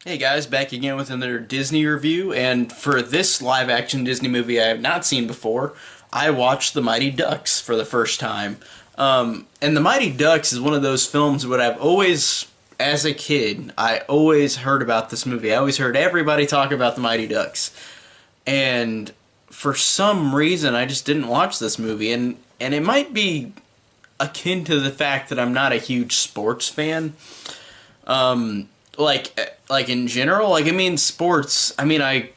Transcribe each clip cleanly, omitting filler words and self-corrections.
Hey guys, back again with another Disney review, and for this live-action Disney movie I have not seen before, I watched The Mighty Ducks for the first time. And The Mighty Ducks is one of those films that I've always, as a kid, I always heard about this movie. I always heard everybody talk about The Mighty Ducks. And for some reason, I just didn't watch this movie, and it might be akin to the fact that I'm not a huge sports fan. Like in general, like I mean sports, I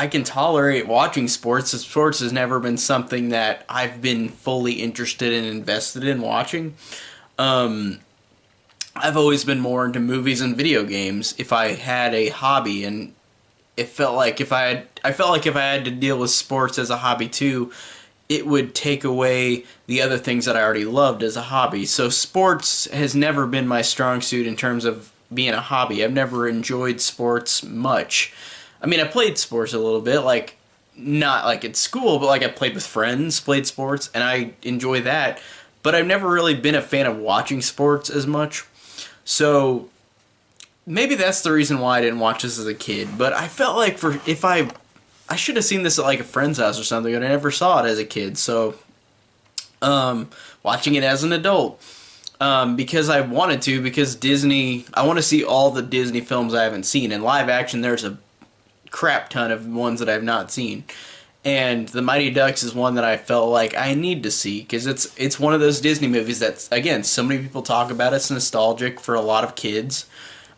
can tolerate watching sports. Sports has never been something that I've been fully interested and invested in watching. I've always been more into movies and video games if I had a hobby, and it felt like I felt like if I had to deal with sports as a hobby too, it would take away the other things that I already loved as a hobby. So sports has never been my strong suit in terms of being a hobby. I've never enjoyed sports much. I mean, I played sports a little bit, like not like at school, but like I played with friends, played sports, and I enjoy that. But I've never really been a fan of watching sports as much. So maybe that's the reason why I didn't watch this as a kid. But I felt like for if I should have seen this at like a friend's house or something, and I never saw it as a kid. So watching it as an adult, because I wanted to, because Disney, I want to see all the Disney films I haven't seen. In live action, there's a crap ton of ones that I've not seen. And The Mighty Ducks is one that I felt like I need to see because it's one of those Disney movies that, again, so many people talk about. It's nostalgic for a lot of kids,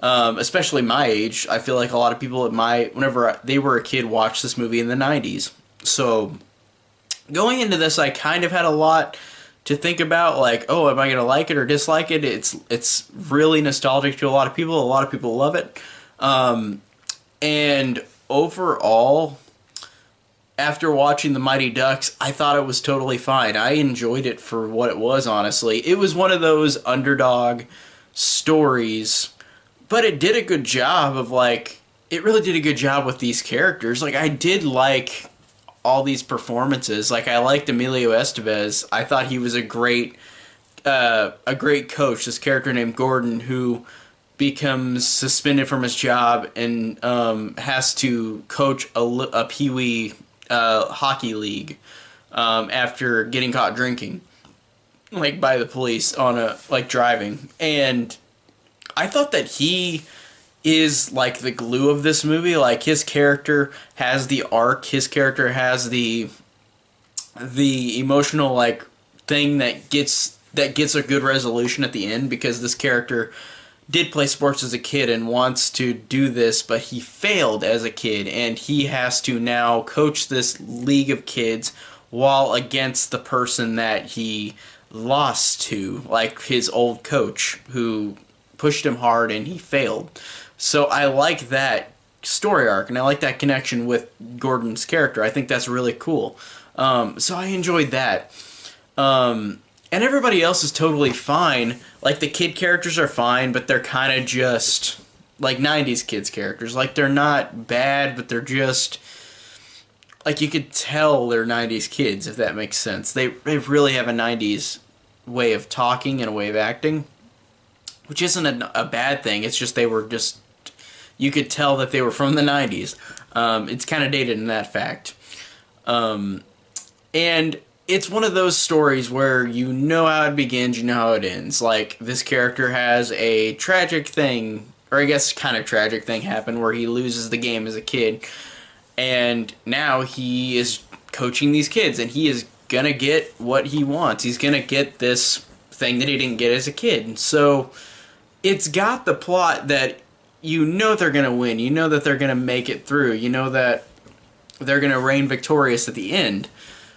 especially my age. I feel like a lot of people at whenever they were a kid, watched this movie in the '90s. So going into this, I kind of had a lot to think about. Like, oh, am I gonna like it or dislike it? It's really nostalgic to a lot of people. A lot of people love it, and overall, after watching The Mighty Ducks, I thought it was totally fine. I enjoyed it for what it was, honestly. It was one of those underdog stories, but it did a good job of, like, it really did a good job with these characters. Like, I did like all these performances. Like, I liked Emilio Estevez. I thought he was a great coach. This character named Gordon, who becomes suspended from his job and has to coach a peewee hockey league after getting caught drinking, like by the police on a like driving. And I thought that he is like the glue of this movie. Like his character has the arc. His character has the emotional like thing that gets a good resolution at the end, because this character did play sports as a kid and wants to do this, but he failed as a kid, and he has to now coach this league of kids while against the person that he lost to, like his old coach who pushed him hard and he failed. So I like that story arc, and I like that connection with Gordon's character. I think that's really cool. So I enjoyed that. And everybody else is totally fine. Like, the kid characters are fine, but they're kind of just like 90s kids characters. Like, they're not bad, but they're just like, you could tell they're 90s kids, if that makes sense. They really have a 90s way of talking and a way of acting, which isn't a bad thing. It's just they were just, you could tell that they were from the 90s. It's kind of dated in that fact. And it's one of those stories where you know how it begins, you know how it ends. Like, this character has a tragic thing, or I guess kind of tragic thing happen, where he loses the game as a kid, and now he is coaching these kids, and he is gonna get what he wants. He's gonna get this thing that he didn't get as a kid. So it's got the plot that you know they're gonna win, you know that they're gonna make it through, you know that they're gonna reign victorious at the end.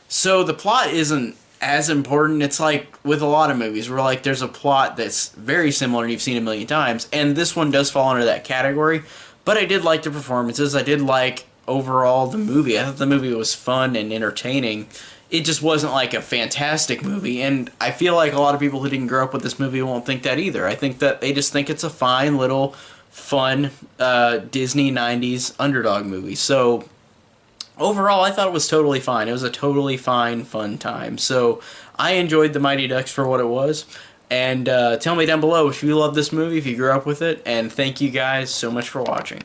So the plot isn't as important. It's like with a lot of movies where like there's a plot that's very similar and you've seen a million times, and this one does fall under that category. But I did like the performances. I did like overall the movie. I thought the movie was fun and entertaining. It just wasn't like a fantastic movie, and I feel like a lot of people who didn't grow up with this movie won't think that either. I think that they just think it's a fine little fun Disney 90s underdog movie. So overall, I thought it was totally fine. It was a totally fine, fun time. So I enjoyed The Mighty Ducks for what it was, And tell me down below if you love this movie, if you grew up with it, and thank you guys so much for watching.